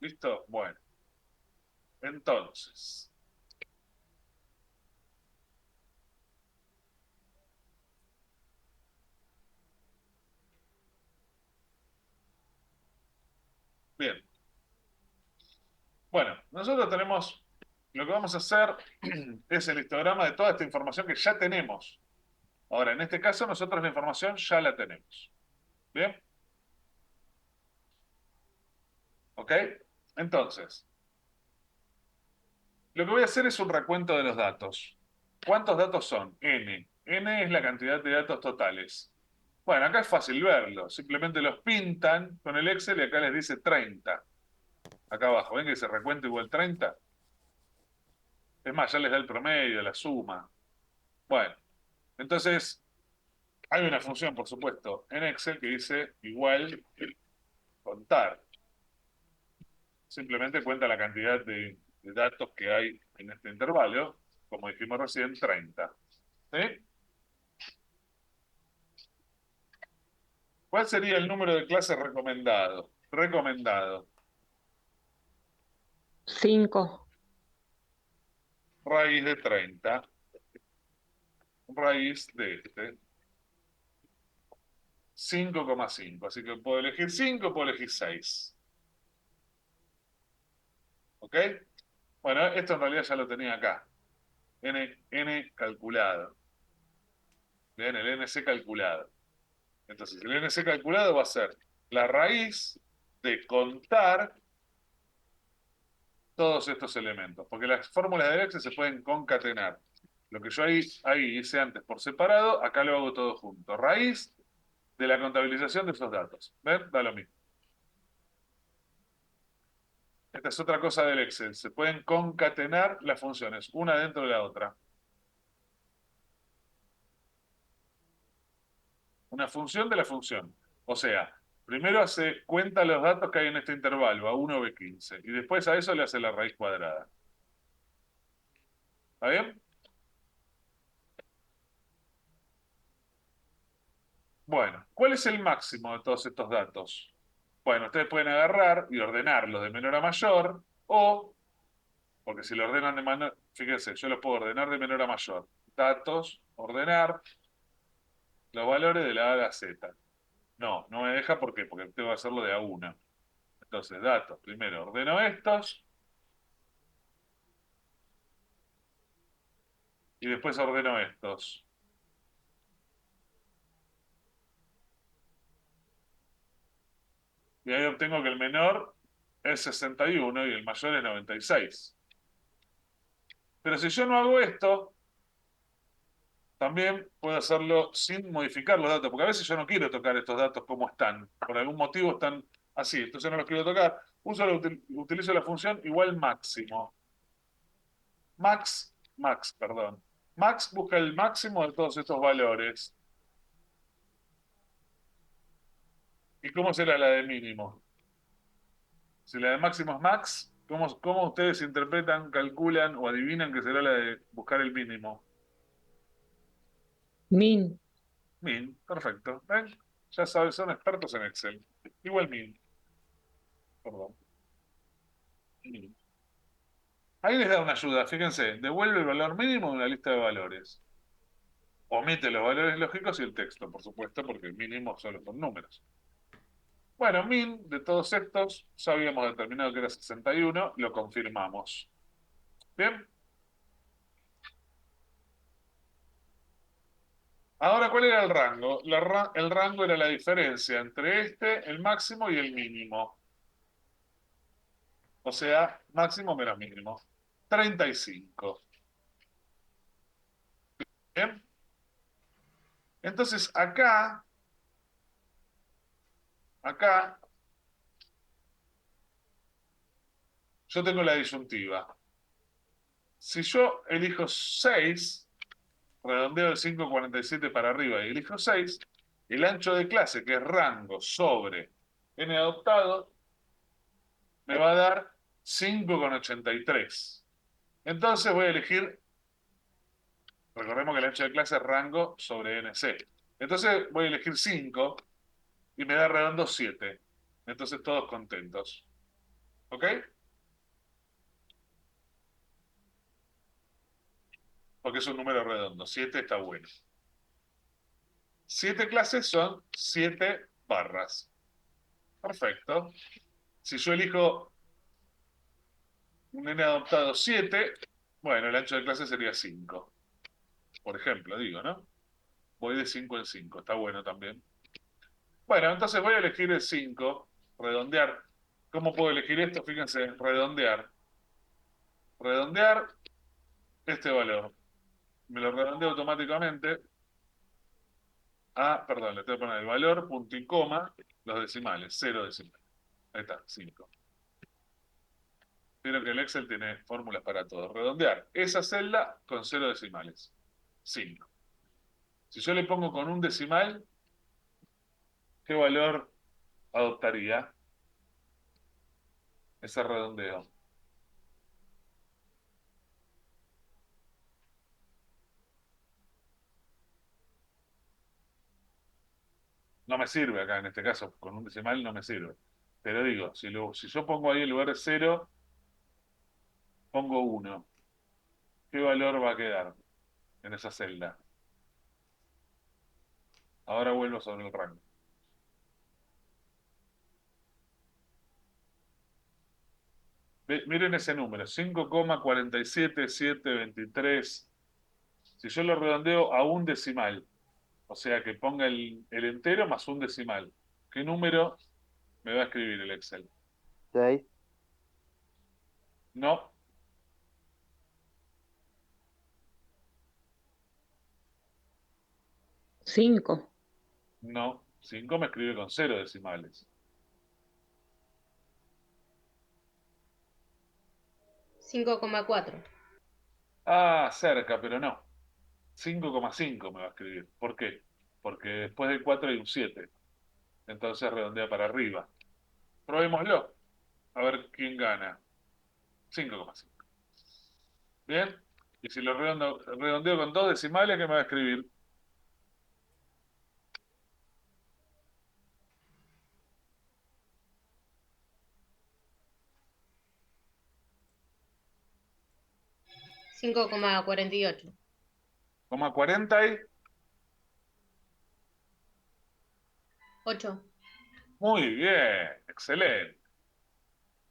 ¿Listo? Bueno, entonces, bien. Bueno, nosotros tenemos, lo que vamos a hacer es el histograma de toda esta información que ya tenemos. Ahora, en este caso, nosotros la información ya la tenemos. ¿Bien? ¿Ok? Entonces, lo que voy a hacer es un recuento de los datos. ¿Cuántos datos son? N. N es la cantidad de datos totales. Bueno, acá es fácil verlo. Simplemente los pintan con el Excel y acá les dice 30. Acá abajo, ¿ven que dice recuento igual 30? Es más, ya les da el promedio, la suma. Bueno, entonces hay una función, por supuesto, en Excel que dice igual contar. Simplemente cuenta la cantidad de datos que hay en este intervalo, como dijimos recién, 30. ¿Sí? ¿Cuál sería el número de clase recomendado? Recomendado. 5. Raíz de 30. Raíz de este. 5,5. Así que puedo elegir 5, puedo elegir 6. ¿Ok? Bueno, esto en realidad ya lo tenía acá. N calculado. Bien, el NC calculado. Entonces, el NC calculado va a ser la raíz de contar todos estos elementos, porque las fórmulas de Excel se pueden concatenar. Lo que yo ahí hice antes por separado, acá lo hago todo junto. Raíz de la contabilización de esos datos. ¿Ven? Da lo mismo. Esta es otra cosa del Excel. Se pueden concatenar las funciones, una dentro de la otra. Una función de la función. O sea, primero hace cuenta los datos que hay en este intervalo, A1, B15, y después a eso le hace la raíz cuadrada. ¿Está bien? Bueno, ¿cuál es el máximo de todos estos datos? Bueno, ustedes pueden agarrar y ordenarlos de menor a mayor, o, porque si lo ordenan de menor, fíjense, yo los puedo ordenar de menor a mayor. Datos, ordenar los valores de la A a la Z. No, no me deja, ¿por qué? Porque tengo que hacerlo de A1. Entonces, datos, primero ordeno estos y después ordeno estos. Y ahí obtengo que el menor es 61 y el mayor es 96. Pero si yo no hago esto, también puedo hacerlo sin modificar los datos, porque a veces yo no quiero tocar estos datos como están. Por algún motivo están así, entonces no los quiero tocar. Utilizo la función igual máximo. Max, perdón. Max busca el máximo de todos estos valores. ¿Y cómo será la de mínimo? Si la de máximo es max, ¿cómo ustedes interpretan, calculan o adivinan que será la de buscar el mínimo? Min. Min, perfecto. ¿Ven? Ya saben, son expertos en Excel. Igual min, perdón. Min. Ahí les da una ayuda, fíjense, devuelve el valor mínimo de una lista de valores. Omite los valores lógicos y el texto, por supuesto, porque el mínimo solo son números. Bueno, min de todos estos, ya habíamos determinado que era 61, lo confirmamos. Bien, ahora, ¿cuál era el rango? El rango era la diferencia entre este, el máximo y el mínimo. O sea, máximo menos mínimo. 35. Bien, entonces acá, yo tengo la disyuntiva. Si yo elijo 6, redondeo de 5,47 para arriba y elijo 6, el ancho de clase, que es rango sobre n adoptado, me va a dar 5,83. Entonces voy a elegir, recordemos que el ancho de clase es rango sobre NC. Entonces voy a elegir 5 y me da redondo 7. Entonces todos contentos. ¿Ok? Porque es un número redondo. 7 está bueno. 7 clases son 7 barras. Perfecto. Si yo elijo un nene adoptado 7, bueno, el ancho de clase sería 5. Por ejemplo, digo, ¿no? Voy de 5 en 5. Está bueno también. Bueno, entonces voy a elegir el 5, redondear. ¿Cómo puedo elegir esto? Fíjense, redondear. Redondear este valor. Me lo redondeo automáticamente a, perdón, le tengo que poner el valor, punto y coma, los decimales, 0 decimales. Ahí está, 5. Vieron que el Excel tiene fórmulas para todo. Redondear esa celda con 0 decimales. 5. Si yo le pongo con un decimal, ¿qué valor adoptaría ese redondeo? No me sirve acá, en este caso, con un decimal no me sirve. Pero digo, si yo pongo ahí en lugar de 0, pongo 1, ¿qué valor va a quedar en esa celda? Ahora vuelvo sobre el rango. Miren ese número, 5,47723. Si yo lo redondeo a un decimal, o sea que ponga el entero más un decimal, ¿qué número me va a escribir el Excel? 6. No, 5. no, 5 me escribe con 0 decimales. 5,4. Ah, cerca, pero no. 5,5 me va a escribir. ¿Por qué? Porque después del 4 hay un 7. Entonces redondea para arriba. Probémoslo. A ver quién gana. 5,5. Bien. Y si lo redondeo con dos decimales, ¿qué me va a escribir? 5,48. Coma 40 y... 8. Muy bien. Excelente.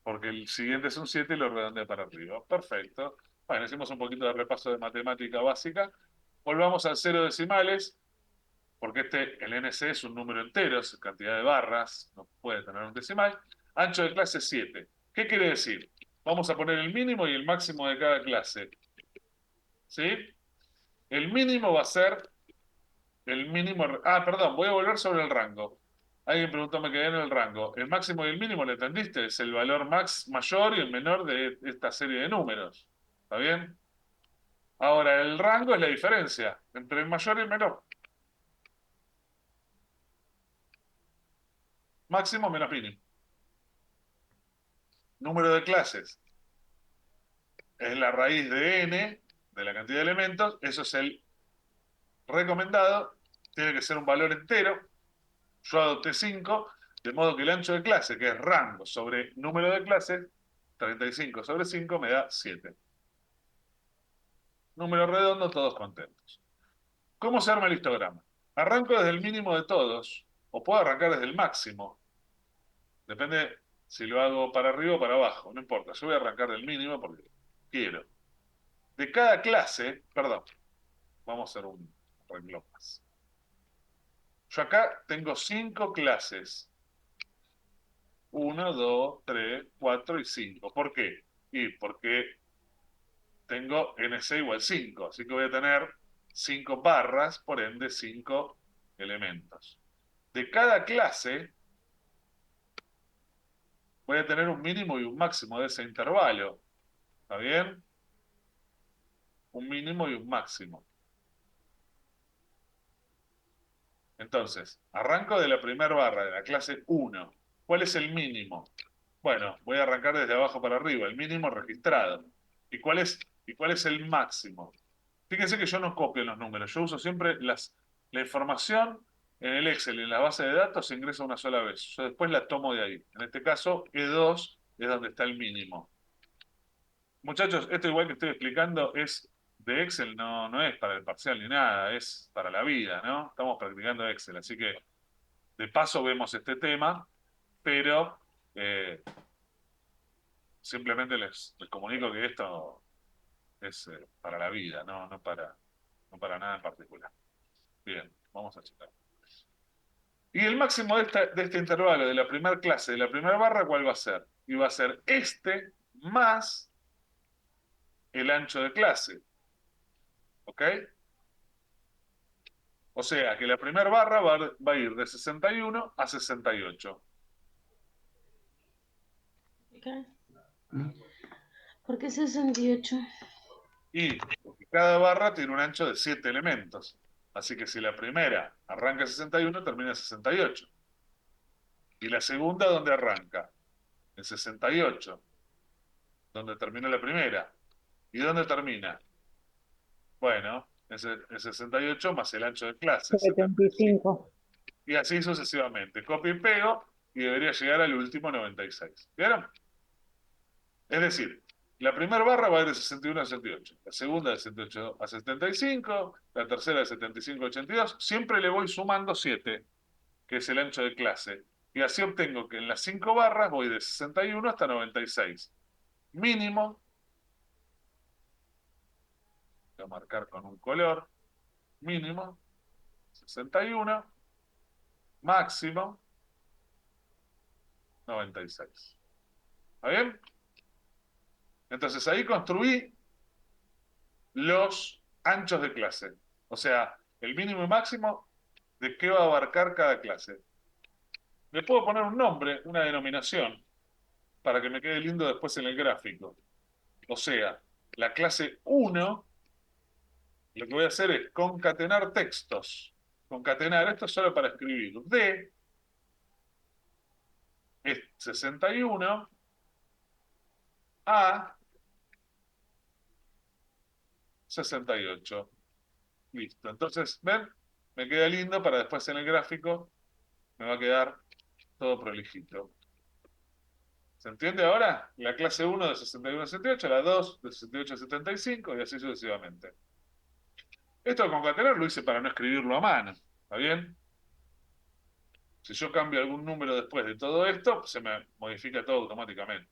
Porque el siguiente es un 7 y lo redondea para arriba. Perfecto. Bueno, hicimos un poquito de repaso de matemática básica. Volvamos al cero decimales, porque el NC es un número entero, es cantidad de barras, no puede tener un decimal. Ancho de clase 7. ¿Qué quiere decir? Vamos a poner el mínimo y el máximo de cada clase. ¿Sí? El mínimo va a ser el mínimo. Ah, perdón, voy a volver sobre el rango. Alguien preguntó, me quedé en el rango. El máximo y el mínimo, ¿le entendiste? Es el valor mayor y el menor de esta serie de números. ¿Está bien? Ahora, el rango es la diferencia entre el mayor y el menor. Máximo menos mínimo. Número de clases es la raíz de n, de la cantidad de elementos. Eso es el recomendado. Tiene que ser un valor entero. Yo adopté 5, de modo que el ancho de clase, que es rango sobre número de clases, 35 sobre 5 me da 7. Número redondo, todos contentos. ¿Cómo se arma el histograma? Arranco desde el mínimo de todos, o puedo arrancar desde el máximo. Depende si lo hago para arriba o para abajo, no importa. Yo voy a arrancar del mínimo porque quiero. De cada clase, perdón, vamos a hacer un renglón más. Yo acá tengo 5 clases. 1, 2, 3, 4 y 5. ¿Por qué? Y porque tengo NC igual 5, así que voy a tener 5 barras, por ende 5 elementos. De cada clase voy a tener un mínimo y un máximo de ese intervalo. ¿Está bien? Un mínimo y un máximo. Entonces, arranco de la primera barra de la clase 1. ¿Cuál es el mínimo? Bueno, voy a arrancar desde abajo para arriba, el mínimo registrado. ¿Y cuál es el máximo? Fíjense que yo no copio los números, yo uso siempre la información en el Excel, en la base de datos, se ingresa una sola vez. Yo después la tomo de ahí. En este caso, E2 es donde está el mínimo. Muchachos, esto igual que estoy explicando es de Excel, no es para el parcial ni nada, es para la vida, ¿no? Estamos practicando Excel, así que de paso vemos este tema, pero eh, simplemente les comunico que esto es para la vida, no para nada en particular. Bien, vamos a checar. Y el máximo de este intervalo, de la primera clase, de la primera barra, ¿cuál va a ser? Y va a ser este más el ancho de clase, ¿ok? O sea que la primera barra va a ir de 61 a 68. ¿Qué? ¿Por qué 68? Y porque cada barra tiene un ancho de 7 elementos. Así que si la primera arranca en 61, termina en 68. Y la segunda, ¿dónde arranca? En 68, donde termina la primera. ¿Y dónde termina? Bueno, en 68 más el ancho de clase, 75. 75. Y así sucesivamente. Copio y pego y debería llegar al último 96. ¿Vieron? Es decir, la primera barra va a ir de 61 a 68, la segunda de 78 a 75, la tercera de 75 a 82. Siempre le voy sumando 7, que es el ancho de clase. Y así obtengo que en las 5 barras voy de 61 hasta 96. Mínimo, voy a marcar con un color, mínimo, 61, máximo, 96. ¿Está bien? Entonces ahí construí los anchos de clase. O sea, el mínimo y máximo de qué va a abarcar cada clase. Le puedo poner un nombre, una denominación, para que me quede lindo después en el gráfico. O sea, la clase 1, lo que voy a hacer es concatenar textos. Concatenar, esto es solo para escribir. De es 61 a 68. Listo. Entonces, ¿ven? Me queda lindo para después en el gráfico. Me va a quedar todo prolijito. ¿Se entiende ahora? La clase 1 de 61 a 68, la 2 de 68 a 75 y así sucesivamente. Esto de concatenar lo hice para no escribirlo a mano. ¿Está bien? Si yo cambio algún número después de todo esto, se me modifica todo automáticamente.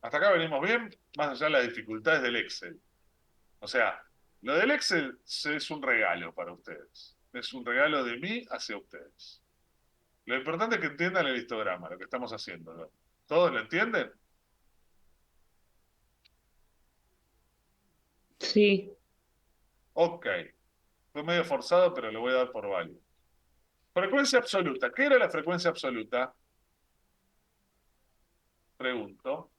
Hasta acá venimos bien, más allá de las dificultades del Excel. O sea, lo del Excel es un regalo para ustedes. Es un regalo de mí hacia ustedes. Lo importante es que entiendan el histograma, lo que estamos haciendo, ¿no? ¿Todos lo entienden? Sí. Ok. Fue medio forzado, pero lo voy a dar por válido. Frecuencia absoluta. ¿Qué era la frecuencia absoluta? Pregunto.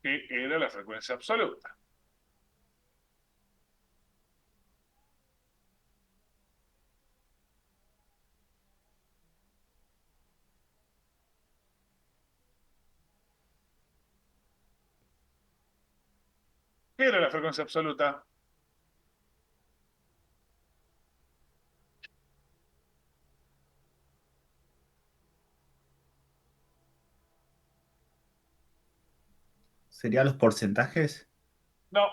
¿Qué era la frecuencia absoluta? ¿Qué era la frecuencia absoluta? ¿Serían los porcentajes? No,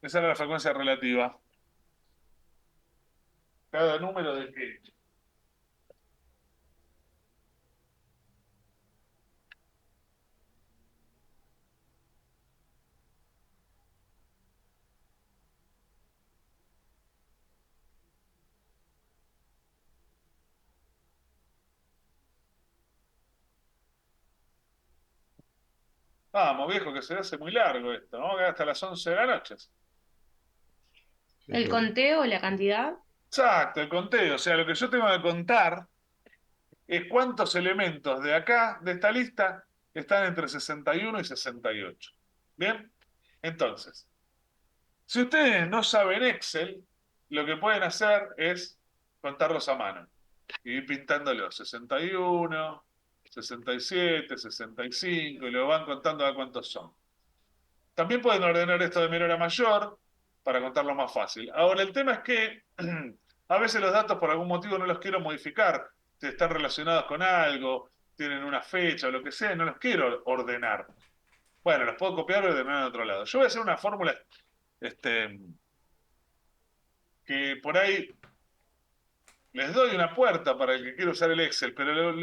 esa era la frecuencia relativa. ¿Cada número de qué? Vamos, viejo, que se hace muy largo esto. Vamos a quedar hasta las 11 de la noche. ¿El conteo, la cantidad? Exacto, el conteo. O sea, lo que yo tengo que contar es cuántos elementos de acá, de esta lista, están entre 61 y 68. ¿Bien? Entonces, si ustedes no saben Excel, lo que pueden hacer es contarlos a mano y ir pintándolos. 61, 67, 65, y lo van contando a cuántos son. También pueden ordenar esto de menor a mayor para contarlo más fácil. Ahora, el tema es que a veces los datos por algún motivo no los quiero modificar. Si están relacionados con algo, tienen una fecha o lo que sea, no los quiero ordenar. Bueno, los puedo copiar y ordenar en otro lado. Yo voy a hacer una fórmula este, que por ahí les doy una puerta para el que quiera usar el Excel, pero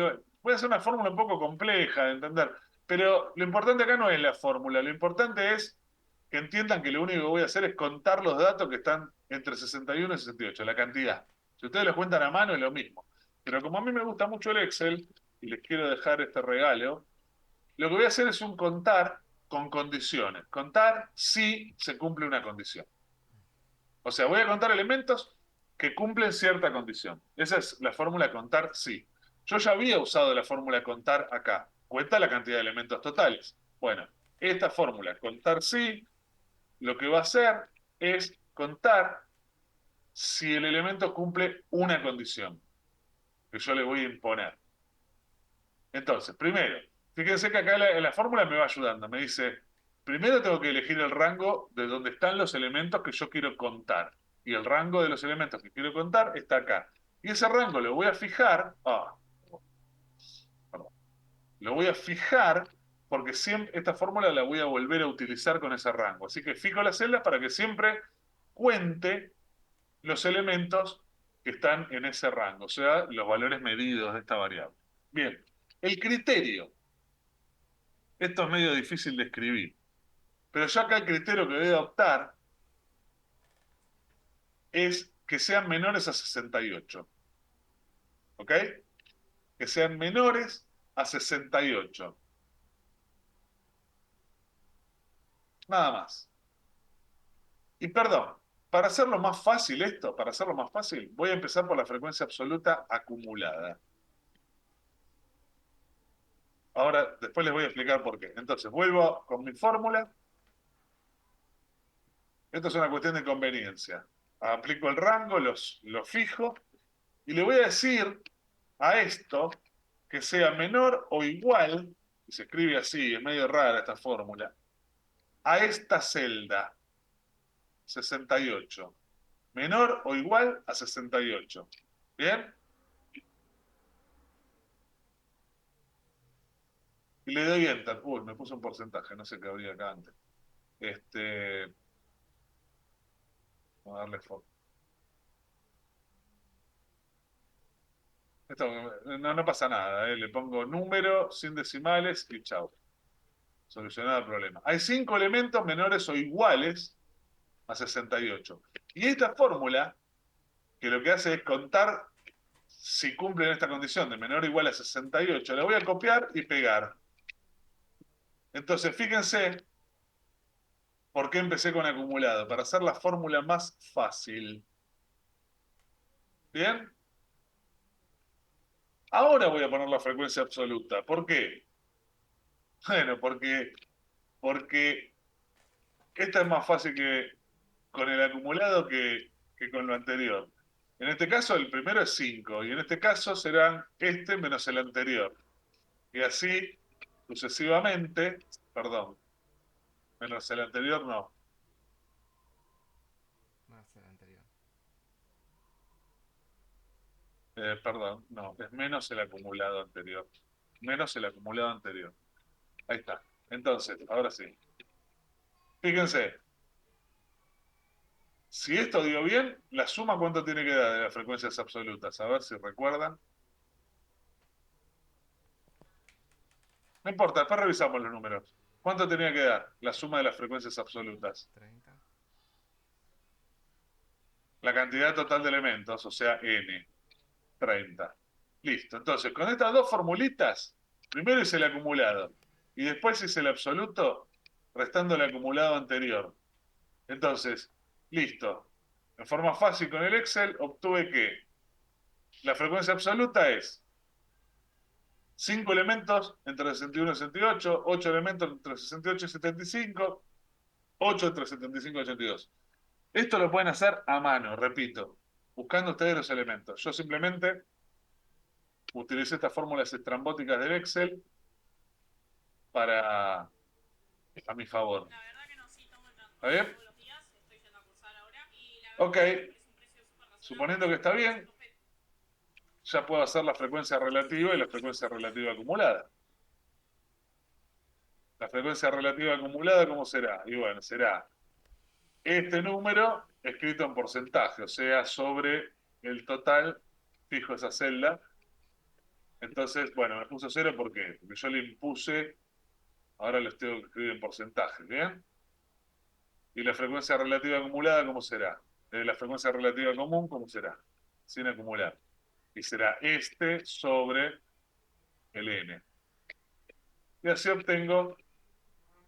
voy a hacer una fórmula un poco compleja de entender. Pero lo importante acá no es la fórmula, lo importante es que entiendan que lo único que voy a hacer es contar los datos que están entre 61 y 68, la cantidad. Si ustedes los cuentan a mano es lo mismo. Pero como a mí me gusta mucho el Excel y les quiero dejar este regalo, lo que voy a hacer es un contar con condiciones. Contar si se cumple una condición. O sea, voy a contar elementos que cumplen cierta condición. Esa es la fórmula contar sí. Yo ya había usado la fórmula contar acá. Cuenta la cantidad de elementos totales. Bueno, esta fórmula contar sí, lo que va a hacer es contar si el elemento cumple una condición que yo le voy a imponer. Entonces, primero, fíjense que acá la fórmula me va ayudando. Me dice, primero tengo que elegir el rango de donde están los elementos que yo quiero contar. Y el rango de los elementos que quiero contar está acá. Y ese rango lo voy a fijar, perdón, lo voy a fijar porque siempre esta fórmula la voy a volver a utilizar con ese rango. Así que fijo las celdas para que siempre cuente los elementos que están en ese rango, o sea, los valores medidos de esta variable. Bien, el criterio. Esto es medio difícil de escribir, pero ya acá el criterio que voy a adoptar es que sean menores a 68. ¿Ok? Que sean menores a 68. Nada más. Y perdón, para hacerlo más fácil esto, para hacerlo más fácil, voy a empezar por la frecuencia absoluta acumulada. Ahora, después les voy a explicar por qué. Entonces, vuelvo con mi fórmula. Esto es una cuestión de conveniencia. Aplico el rango, lo fijo, y le voy a decir a esto que sea menor o igual, y se escribe así, es medio rara esta fórmula, a esta celda, 68. Menor o igual a 68. ¿Bien? Y le doy enter. Uy, me puse un porcentaje, no sé qué habría acá antes. Vamos a darle foco. Esto no pasa nada, ¿eh? Le pongo número, sin decimales y chau. Solucionado el problema. Hay 5 elementos menores o iguales a 68. Y esta fórmula, que lo que hace es contar si cumplen esta condición de menor o igual a 68, la voy a copiar y pegar. Entonces, fíjense por qué empecé con acumulado, para hacer la fórmula más fácil. ¿Bien? Ahora voy a poner la frecuencia absoluta. ¿Por qué? Bueno, porque esta es más fácil que con el acumulado que con lo anterior. En este caso, el primero es 5, y en este caso serán este menos el anterior. Y así sucesivamente, perdón, menos el anterior no, Más el anterior. perdón, no, es menos el acumulado anterior. Menos el acumulado anterior. Ahí está. Entonces, ahora sí. Fíjense, si esto dio bien, la suma cuánto tiene que dar de las frecuencias absolutas. A ver si recuerdan. No importa, después revisamos los números. ¿Cuánto tenía que dar la suma de las frecuencias absolutas? 30. La cantidad total de elementos, o sea, n, 30. Listo. Entonces, con estas dos formulitas, primero hice el acumulado y después hice el absoluto, restando el acumulado anterior. Entonces, listo. En forma fácil con el Excel obtuve que la frecuencia absoluta es 5 elementos entre 61 y 68, 8 elementos entre 68 y 75, 8 entre 75 y 82. Esto lo pueden hacer a mano, repito, buscando ustedes los elementos. Yo simplemente utilicé estas fórmulas estrambóticas del Excel para a mi favor. ¿Está bien? Ok. Suponiendo que está bien, ya puedo hacer la frecuencia relativa y la frecuencia relativa acumulada. La frecuencia relativa acumulada, ¿cómo será? Y bueno, será este número escrito en porcentaje, o sea, sobre el total, fijo esa celda. Entonces, bueno, me puso 0 ¿por qué? Porque yo le impuse, ahora lo tengo que escribir en porcentaje, ¿bien? Y la frecuencia relativa acumulada, ¿cómo será? La frecuencia relativa común, ¿cómo será? Sin acumular. Y será este sobre el n. Y así obtengo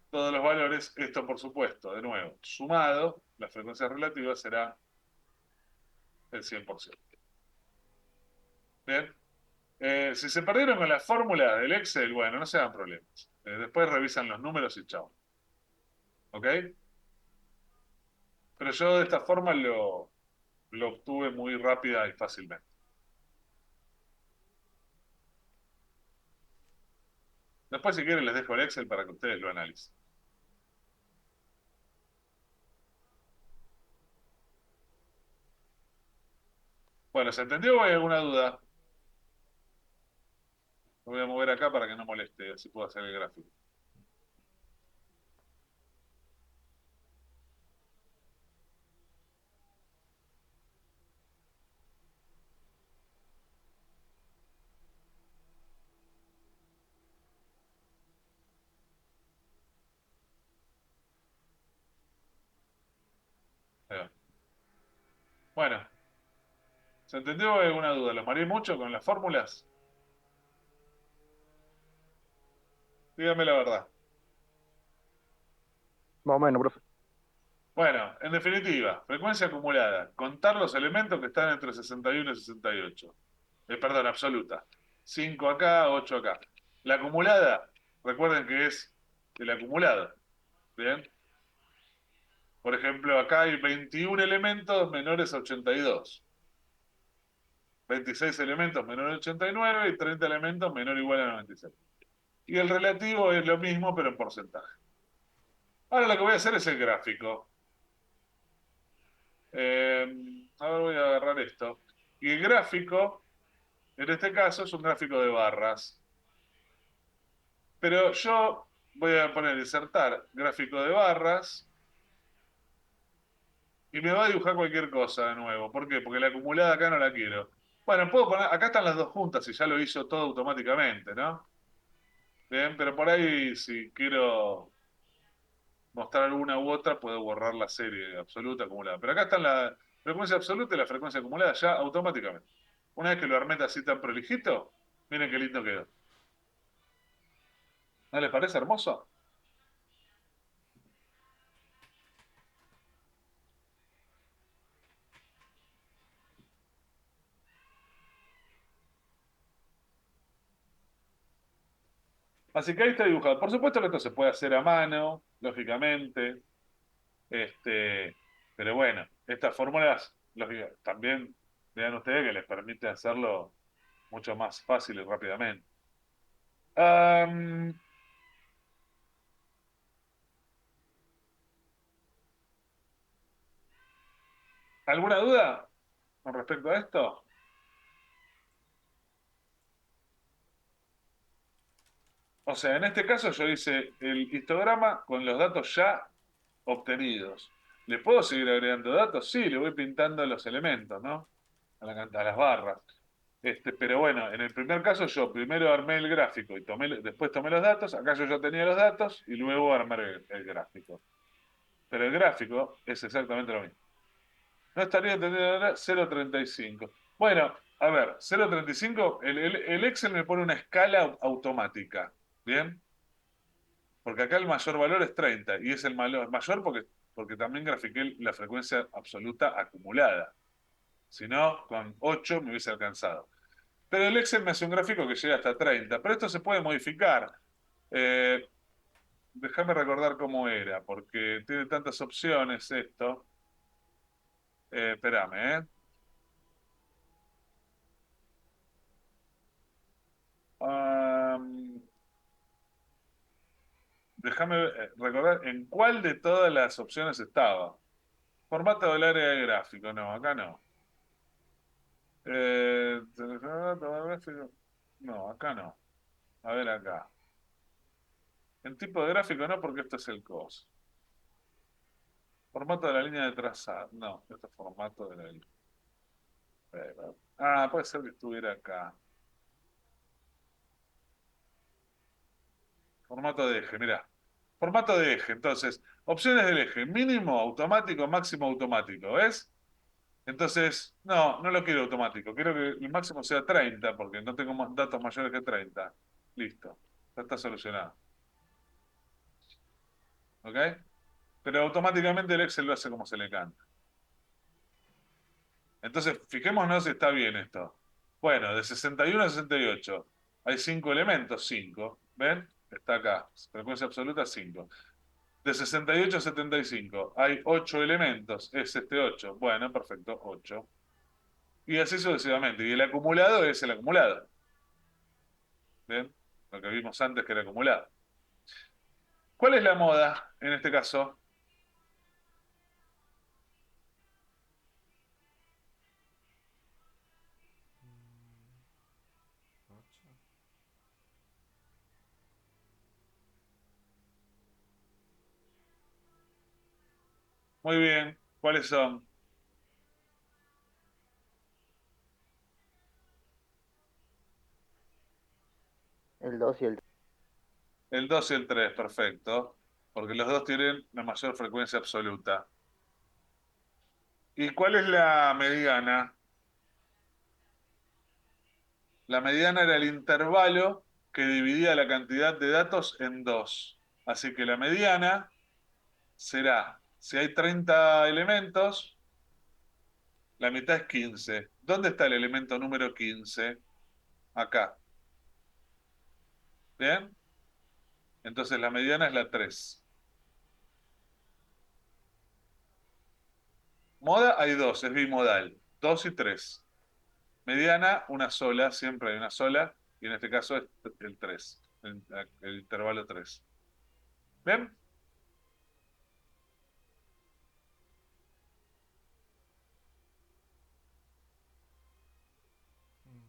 todos los valores. Esto, por supuesto, de nuevo, sumado, la frecuencia relativa será el 100%. Bien. Si se perdieron con la fórmula del Excel, bueno, no se hagan problemas. Después revisan los números y chao. ¿Ok? Pero yo de esta forma lo obtuve muy rápida y fácilmente. Después, si quieren, les dejo el Excel para que ustedes lo analicen. Bueno, ¿se entendió o hay alguna duda? Lo voy a mover acá para que no moleste, así puedo hacer el gráfico. Ahí va. Bueno, ¿se entendió o hay alguna duda? ¿Los mareé mucho con las fórmulas? Dígame la verdad. Más o menos, profe. Bueno, en definitiva, frecuencia acumulada. Contar los elementos que están entre 61 y 68. Perdón, absoluta. 5 acá, 8 acá. La acumulada, recuerden que es el acumulado. ¿Bien? Por ejemplo, acá hay 21 elementos menores a 82. 26 elementos menores a 89 y 30 elementos menor o igual a 96. Y el relativo es lo mismo, pero en porcentaje. Ahora lo que voy a hacer es el gráfico. Ahora voy a agarrar esto. Y el gráfico, en este caso, es un gráfico de barras. Pero yo voy a poner insertar gráfico de barras y me va a dibujar cualquier cosa de nuevo. ¿Por qué? Porque la acumulada acá no la quiero. Bueno, puedo poner, acá están las dos juntas y ya lo hizo todo automáticamente, ¿no? Bien, pero por ahí si quiero mostrar una u otra, puedo borrar la serie absoluta acumulada. Pero acá están la frecuencia absoluta y la frecuencia acumulada ya automáticamente. Una vez que lo armé así tan prolijito, miren qué lindo quedó. ¿No les parece hermoso? Así que ahí está dibujado. Por supuesto que esto se puede hacer a mano, lógicamente. Este, pero bueno, estas fórmulas también vean ustedes que les permite hacerlo mucho más fácil y rápidamente. Am, ¿Alguna duda con respecto a esto? O sea, en este caso yo hice el histograma con los datos ya obtenidos. ¿Le puedo seguir agregando datos? Sí, le voy pintando los elementos, ¿no? A las barras. Pero bueno, en el primer caso yo primero armé el gráfico y después tomé los datos. Acá yo ya tenía los datos y luego armé el gráfico. Pero el gráfico es exactamente lo mismo. No estaría entendiendo ahora 0,35. Bueno, a ver, 0,35, el Excel me pone una escala automática. ¿Bien? Porque acá el mayor valor es 30 y es el mayor porque también grafiqué la frecuencia absoluta acumulada. Si no, con 8 me hubiese alcanzado. Pero el Excel me hace un gráfico que llega hasta 30, pero esto se puede modificar. Eh, déjame recordar cómo era, porque tiene tantas opciones esto. Espérame, ¿eh? Am, déjame recordar en cuál de todas las opciones estaba. Formato del área de gráfico, no, acá no. No, acá no. A ver acá. En tipo de gráfico no, porque esto es el COS. Formato de la línea de trazado. No, este es formato de la línea. Puede ser que estuviera acá. Formato de eje, mirá. Formato de eje. Entonces, opciones del eje. Mínimo automático, máximo automático. ¿Ves? Entonces, no lo quiero automático. Quiero que el máximo sea 30 porque no tengo más datos mayores que 30. Listo. Ya está solucionado. ¿Ok? Pero automáticamente el Excel lo hace como se le canta. Entonces, fijémonos si está bien esto. Bueno, de 61 a 68 hay 5 elementos, 5. ¿Ven? Está acá. Frecuencia absoluta, 5. De 68 a 75 hay 8 elementos. Es este 8. Bueno, perfecto, 8. Y así sucesivamente. Y el acumulado es el acumulado. ¿Ven? Lo que vimos antes que era acumulado. ¿Cuál es la moda en este caso? Ocho. Muy bien. ¿Cuáles son? El 2 y el El 2 y el 3, perfecto. Porque los dos tienen la mayor frecuencia absoluta. ¿Y cuál es la mediana? La mediana era el intervalo que dividía la cantidad de datos en dos. Así que la mediana será, si hay 30 elementos, la mitad es 15. ¿Dónde está el elemento número 15? Acá. ¿Bien? Entonces la mediana es la 3. Moda hay dos, es bimodal. 2 y 3. Mediana, una sola, siempre hay una sola. Y en este caso es el 3, el intervalo 3. ¿Bien? Mm.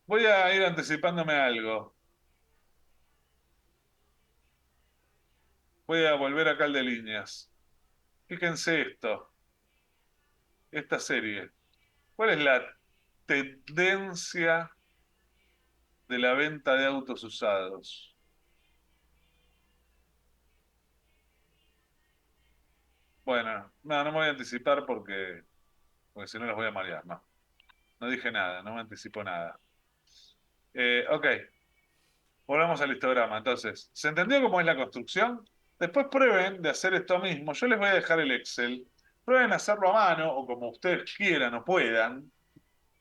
Voy a ir anticipándome a algo. Voy a volver acá al de líneas. Fíjense esto, esta serie. ¿Cuál es la tendencia de la venta de autos usados? Bueno, no me voy a anticipar porque si no los voy a marear. No dije nada, no me anticipo nada. Ok, volvamos al histograma. Entonces, ¿se entendió cómo es la construcción? Después prueben de hacer esto mismo. Yo les voy a dejar el Excel. Prueben a hacerlo a mano o como ustedes quieran o puedan.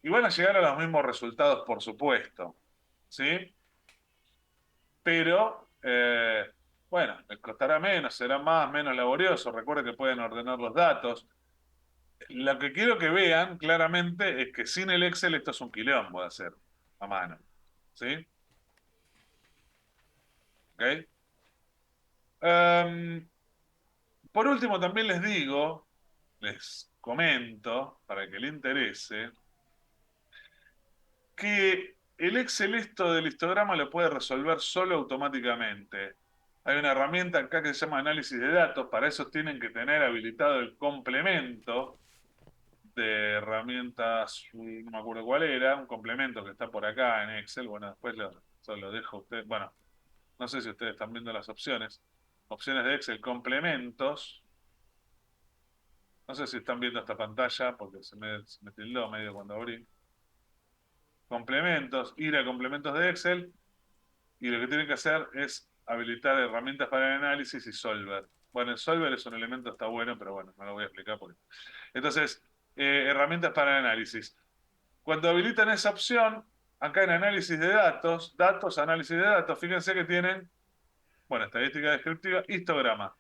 Y van a llegar a los mismos resultados, por supuesto. ¿Sí? Pero, bueno, les costará menos, será más, menos laborioso. Recuerden que pueden ordenar los datos. Lo que quiero que vean claramente es que sin el Excel esto es un quilombo de hacer a mano. ¿Sí? ¿Ok? Em, por último, también les digo, les comento, para que le interese, que el Excel esto del histograma lo puede resolver solo automáticamente. Hay una herramienta acá que se llama análisis de datos, para eso tienen que tener habilitado el complemento de herramientas, no me acuerdo cuál era, un complemento que está por acá en Excel. Bueno, después lo dejo a ustedes. Bueno, no sé si ustedes están viendo las opciones. Opciones de Excel, complementos. No sé si están viendo esta pantalla porque se me tildó medio cuando abrí. Complementos, ir a complementos de Excel y lo que tienen que hacer es habilitar herramientas para el análisis y Solver. Bueno, el Solver es un elemento, está bueno, pero bueno, no lo voy a explicar porque. Entonces, herramientas para el análisis. Cuando habilitan esa opción, acá en análisis de datos, análisis de datos, fíjense que tienen, bueno, estadística descriptiva, histograma.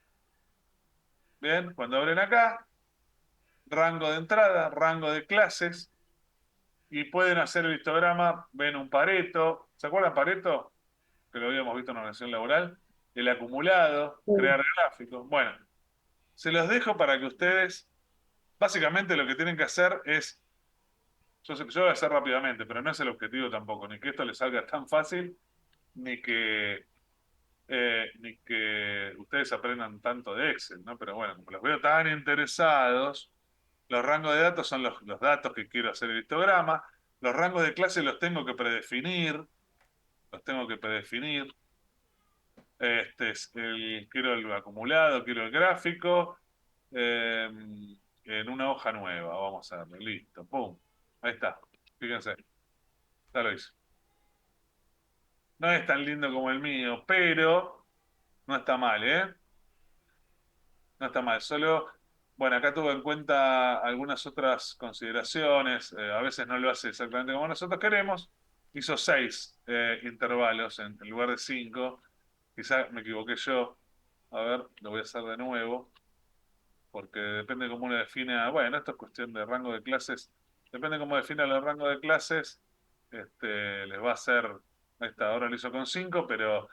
Bien, cuando abren acá, rango de entrada, rango de clases, y pueden hacer el histograma, ven un Pareto, ¿se acuerdan Pareto? Que lo habíamos visto en la organización laboral, el acumulado, crear gráficos. Bueno, se los dejo para que ustedes, básicamente lo que tienen que hacer es, yo voy a hacer rápidamente, pero no es el objetivo tampoco, ni que esto les salga tan fácil, ni que, ni que ustedes aprendan tanto de Excel, ¿no? Pero bueno, como los veo tan interesados, los rangos de datos son los datos que quiero hacer el histograma, los rangos de clase los tengo que predefinir, los tengo que predefinir. Quiero el acumulado, quiero el gráfico, eh, en una hoja nueva, vamos a darle, listo, pum, ahí está, fíjense, ya lo hice. No es tan lindo como el mío, pero no está mal, ¿eh? No está mal, solo, bueno, acá tuve en cuenta algunas otras consideraciones, a veces no lo hace exactamente como nosotros queremos, hizo 6 intervalos en lugar de 5, quizá me equivoqué yo, a ver, lo voy a hacer de nuevo, porque depende cómo uno define, bueno, esto es cuestión de rango de clases, depende cómo defina los rangos de clases, les va a hacer, ahí está, ahora lo hizo con 5, pero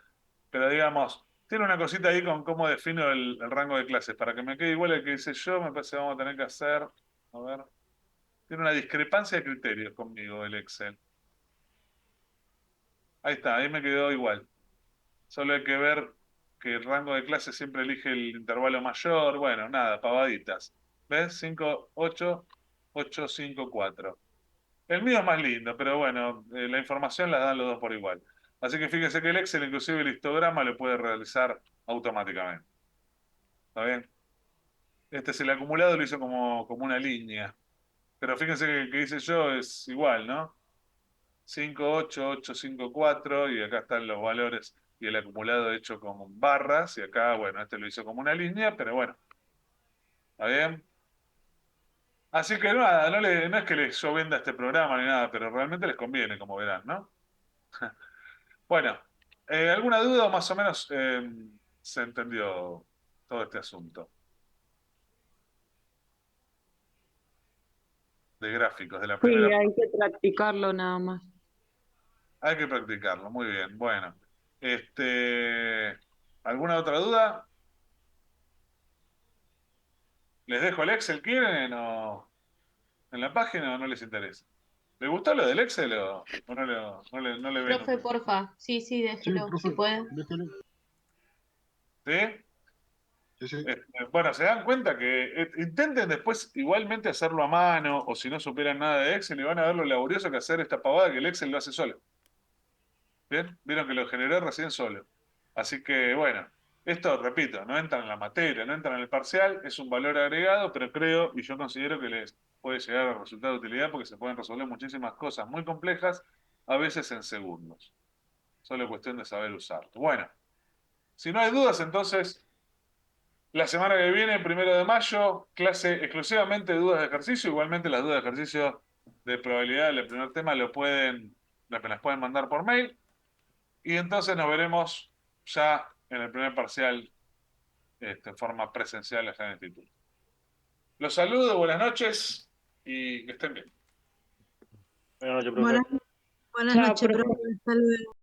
digamos, tiene una cosita ahí con cómo defino el rango de clases. Para que me quede igual el que hice yo, me parece que vamos a tener que hacer, a ver, tiene una discrepancia de criterios conmigo el Excel. Ahí está, ahí me quedó igual. Solo hay que ver que el rango de clases siempre elige el intervalo mayor. Bueno, nada, pavaditas. ¿Ves? 5, 8, 8, 5, 4. El mío es más lindo, pero bueno, la información la dan los dos por igual. Así que fíjense que el Excel, inclusive el histograma, lo puede realizar automáticamente. ¿Está bien? Este es el acumulado, lo hizo como una línea. Pero fíjense que el que hice yo es igual, ¿no? 5, 8, 8, 5, 4, y acá están los valores y el acumulado hecho con barras, y acá, bueno, este lo hizo como una línea, pero bueno, ¿está bien? Así que nada, no es que yo venda este programa ni nada, pero realmente les conviene, como verán, ¿no? Bueno, ¿alguna duda o más o menos se entendió todo este asunto de gráficos de la Sí, primera? hay que practicarlo nada más. Hay que practicarlo, muy bien. Bueno, ¿alguna otra duda? ¿Les dejo el Excel? ¿Quieren o en la página o no les interesa? ¿Les gustó lo del Excel o no le ven Profe, útil? porfa. Sí, sí, Sí, déjelo, si profe, puede. déjelo. ¿Sí? Sí, sí. Bueno, se dan cuenta que intenten después igualmente hacerlo a mano o si no superan nada de Excel y van a ver lo laborioso que hacer esta pavada que el Excel lo hace solo. ¿Bien? Vieron que lo generé recién solo. Así que, bueno, esto, repito, no entra en la materia, no entra en el parcial, es un valor agregado, pero creo y yo considero que les puede llegar a resultar de utilidad porque se pueden resolver muchísimas cosas muy complejas, a veces en segundos. Solo cuestión de saber usarlo. Bueno, si no hay dudas, entonces, la semana que viene, 1 de mayo, clase exclusivamente de dudas de ejercicio. Igualmente las dudas de ejercicio de probabilidad del primer tema las pueden mandar por mail. Y entonces nos veremos ya en el primer parcial en forma presencial allá en el instituto. Los saludo, buenas noches y que estén bien. Buenas noches, profe. Buenas, buenas Chao, noches, profe. profe. Hasta luego.